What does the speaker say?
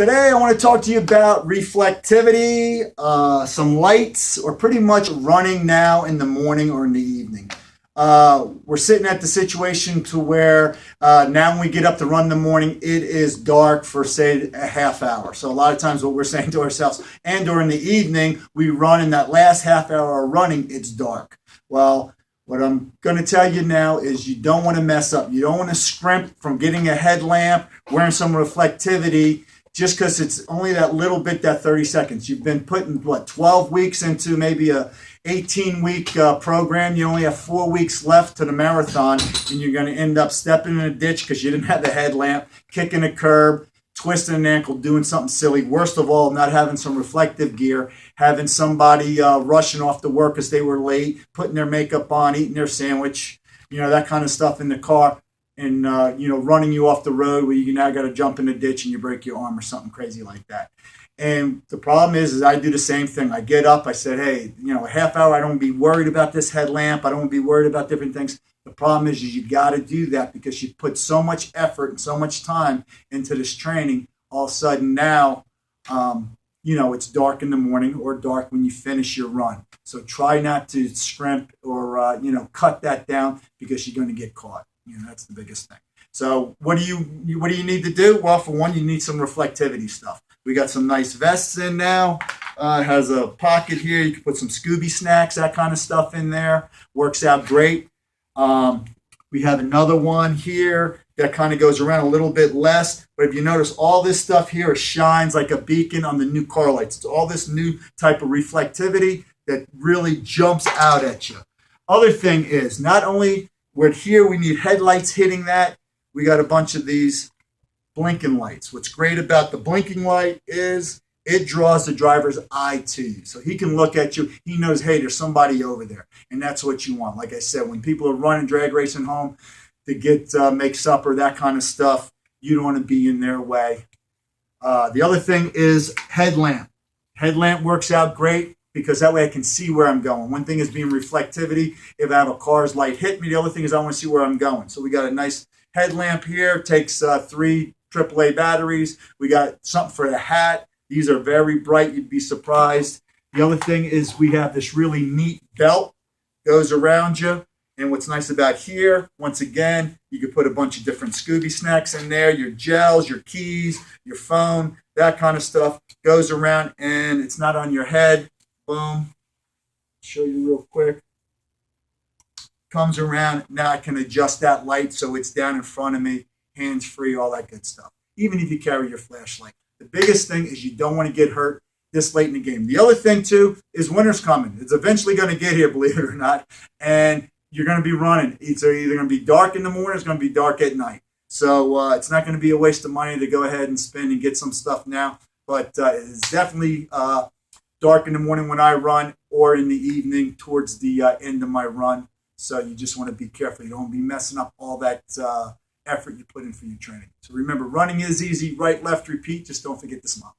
Today, I want to talk to you about reflectivity, some lights, or pretty much running now in the morning or in the evening. We're sitting at the situation to where now when we get up to run in the morning, it is dark for, say, a half hour. So a lot of times what we're saying to ourselves, and during the evening, we run in that last half hour of running, it's dark. Well, what I'm going to tell you now is you don't want to mess up. You don't want to scrimp from getting a headlamp, wearing some reflectivity, just because it's only that little bit, that 30 seconds. You've been putting, 12 weeks into maybe a 18-week program. You only have 4 weeks left to the marathon, and you're going to end up stepping in a ditch because you didn't have the headlamp, kicking a curb, twisting an ankle, doing something silly. Worst of all, not having some reflective gear, having somebody rushing off to work because they were late, putting their makeup on, eating their sandwich, that kind of stuff in the car. And, running you off the road where you now got to jump in a ditch and you break your arm or something crazy like that. And the problem is I do the same thing. I get up, I said, hey, a half hour, I don't want to be worried about this headlamp. I don't want to be worried about different things. The problem is you got to do that because you put so much effort and so much time into this training. All of a sudden now, it's dark in the morning or dark when you finish your run. So try not to scrimp or, cut that down because you're going to get caught. That's the biggest thing. So what do you need to do? Well, for one, you need some reflectivity stuff. We got some nice vests in now. It has a pocket here. You can put some Scooby snacks, that kind of stuff in there. Works out great. We have another one here that kind of goes around a little bit less. But if you notice, all this stuff here shines like a beacon on the new car lights. It's all this new type of reflectivity that really jumps out at you. Other thing is, not only we're here, we need headlights hitting that. We got a bunch of these blinking lights. What's great about the blinking light is it draws the driver's eye to you. So he can look at you. He knows, hey, there's somebody over there. And that's what you want. Like I said, when people are running, drag racing home to get make supper, that kind of stuff, you don't want to be in their way. The other thing is headlamp. Headlamp works out great because that way I can see where I'm going. One thing is being reflectivity. If I have a car's light hit me, the other thing is I want to see where I'm going. So we got a nice headlamp here. It takes 3 AAA batteries. We got something for the hat. These are very bright. You'd be surprised. The other thing is we have this really neat belt goes around you. And what's nice about here, once again, you can put a bunch of different Scooby snacks in there, your gels, your keys, your phone, that kind of stuff goes around, and it's not on your head. Boom. Show you real quick. Comes around. Now I can adjust that light so it's down in front of me, hands free, all that good stuff. Even if you carry your flashlight. The biggest thing is you don't want to get hurt this late in the game. The other thing too is winter's coming. It's eventually going to get here, believe it or not. And you're going to be running. It's either going to be dark in the morning or it's going to be dark at night. So it's not going to be a waste of money to go ahead and spend and get some stuff now. But it's definitely dark in the morning when I run or in the evening towards the end of my run. So you just want to be careful. You don't want to be messing up all that effort you put in for your training. So remember, running is easy. Right, left, repeat. Just don't forget to smile.